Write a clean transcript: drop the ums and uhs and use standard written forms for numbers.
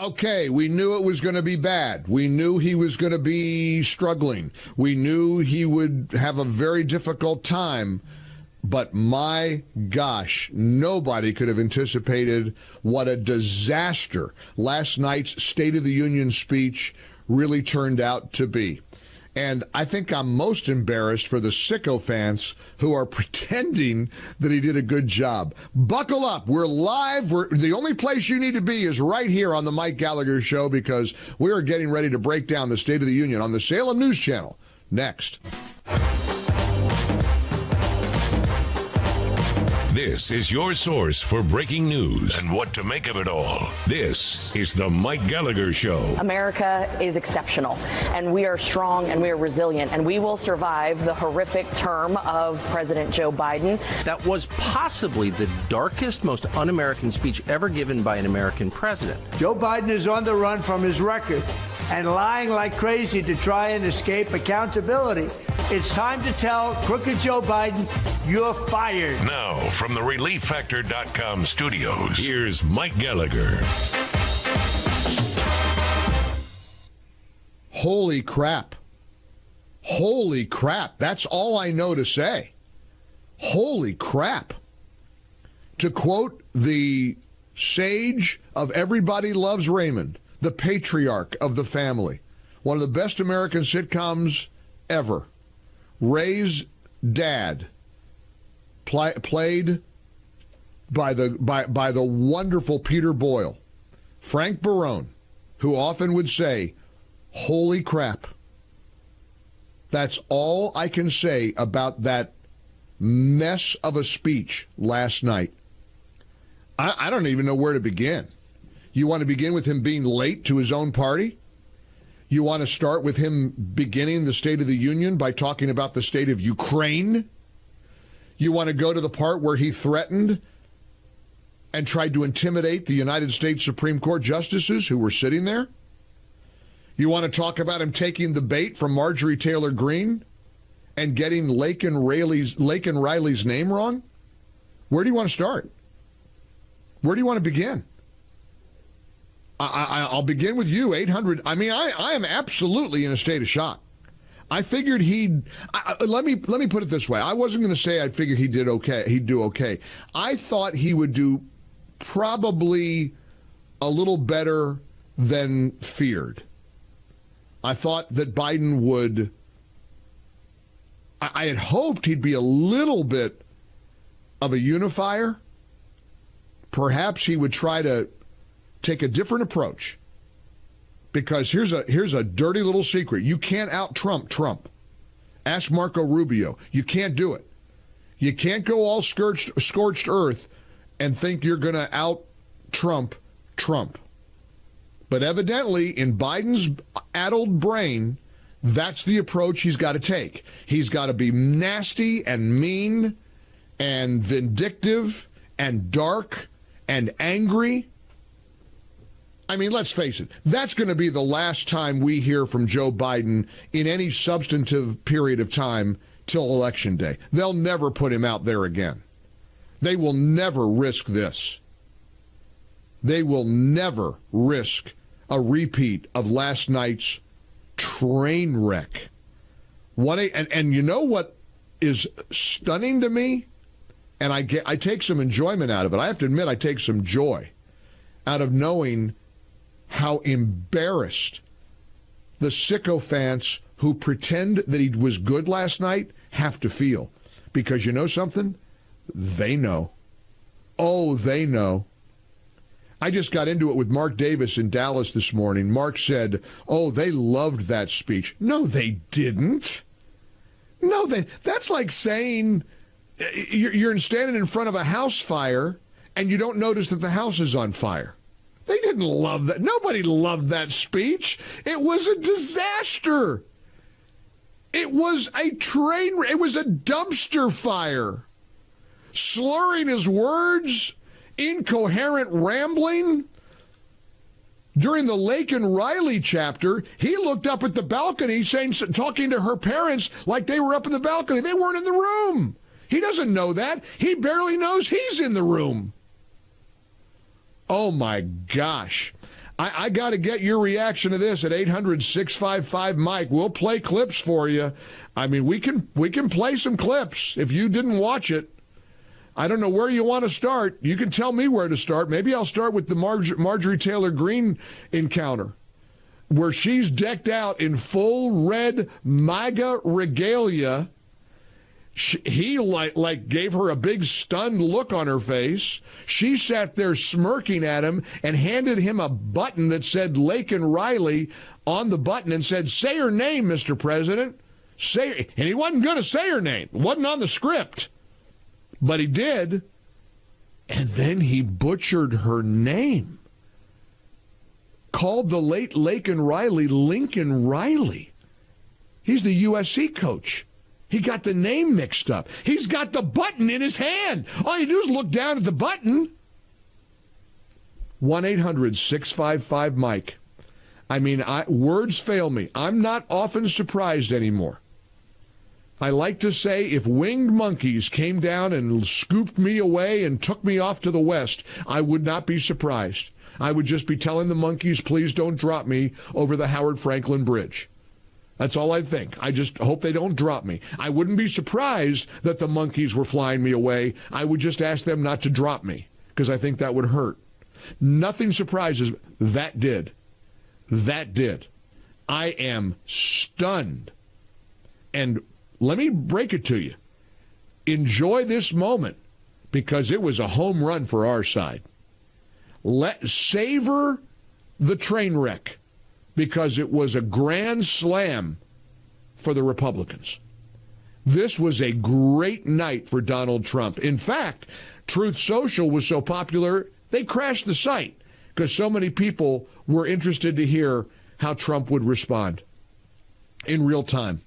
Okay, we knew it was going to be bad. We knew he was going to be struggling. We knew he would have a very difficult time. But my gosh, nobody could have anticipated what a disaster last night's State of the Union speech really turned out to be. And I think I'm most embarrassed for the sycophants who are pretending that he did a good job. Buckle up. We're live. The only place you need to be is right here on the Mike Gallagher Show, because we are getting ready to break down the State of the Union on the Salem News Channel next. This is your source for breaking news and what to make of it all. This is the Mike Gallagher Show. America is exceptional, and we are strong, and we are resilient, and we will survive the horrific term of President Joe Biden. That was possibly the darkest, most un-American speech ever given by an American president. Joe Biden is on the run from his record and lying like crazy to try and escape accountability. It's time to tell crooked Joe Biden, you're fired. Now, from the ReliefFactor.com studios, here's Mike Gallagher. Holy crap. Holy crap. That's all I know to say. Holy crap. To quote the sage of Everybody Loves Raymond, the patriarch of the family, one of the best American sitcoms ever, Ray's dad, played by the wonderful Peter Boyle, Frank Barone, who often would say, holy crap. That's all I can say about that mess of a speech last night. I don't even know where to begin. You want to begin with him being late to his own party? You want to start with him beginning the State of the Union by talking about the state of Ukraine? You want to go to the part where he threatened and tried to intimidate the United States Supreme Court justices who were sitting there? You want to talk about him taking the bait from Marjorie Taylor Greene and getting Lake and Riley's name wrong? Where do you want to start? Where do you want to begin? I'll begin with you, 800. I mean, I am absolutely in a state of shock. I figured let me put it this way. I wasn't going to say I figured he'd do okay. I thought he would do probably a little better than feared. I thought that Biden would, I had hoped he'd be a little bit of a unifier. Perhaps he would try to take a different approach, because here's a dirty little secret. You can't out-Trump Trump. Ask Marco Rubio. You can't do it. You can't go all scorched earth and think you're going to out-Trump Trump. But evidently, in Biden's addled brain, that's the approach he's got to take. He's got to be nasty and mean and vindictive and dark and angry. I mean, let's face it, that's going to be the last time we hear from Joe Biden in any substantive period of time till Election Day. They'll never put him out there again. They will never risk this. They will never risk a repeat of last night's train wreck. And you know what is stunning to me? And I take some enjoyment out of it. I have to admit, I take some joy out of knowing how embarrassed the sycophants who pretend that he was good last night have to feel. Because you know something? They know. Oh, they know. I just got into it with Mark Davis in Dallas this morning. Mark said, oh, they loved that speech. No, they didn't. No, that's like saying you're standing in front of a house fire and you don't notice that the house is on fire. They didn't love that. Nobody loved that speech. It was a disaster. It was a it was a dumpster fire. Slurring his words, incoherent rambling. During the Lake and Riley chapter, he looked up at the balcony talking to her parents like they were up in the balcony. They weren't in the room. He doesn't know that. He barely knows he's in the room. Oh, my gosh. I got to get your reaction to this at 800-655-MIKE. We'll play clips for you. I mean, we can play some clips if you didn't watch it. I don't know where you want to start. You can tell me where to start. Maybe I'll start with the Marjorie Taylor Greene encounter, where she's decked out in full red MAGA regalia. He gave her a big stunned look on her face. She sat there smirking at him and handed him a button that said Laken Riley on the button and said, "Say her name, Mr. President." And he wasn't going to say her name. It wasn't on the script. But he did. And then he butchered her name. Called the late Laken Riley Lincoln Riley. He's the USC coach. He got the name mixed up. He's got the button in his hand. All you do is look down at the button. 1-800-655-MIKE. I mean, words fail me. I'm not often surprised anymore. I like to say if winged monkeys came down and scooped me away and took me off to the west, I would not be surprised. I would just be telling the monkeys, please don't drop me over the Howard Franklin Bridge. That's all I think. I just hope they don't drop me. I wouldn't be surprised that the monkeys were flying me away. I would just ask them not to drop me because I think that would hurt. Nothing surprises me. That did. That did. I am stunned. And let me break it to you. Enjoy this moment because it was a home run for our side. Savor the train wreck, because it was a grand slam for the Republicans. This was a great night for Donald Trump. In fact, Truth Social was so popular, they crashed the site because so many people were interested to hear how Trump would respond in real time.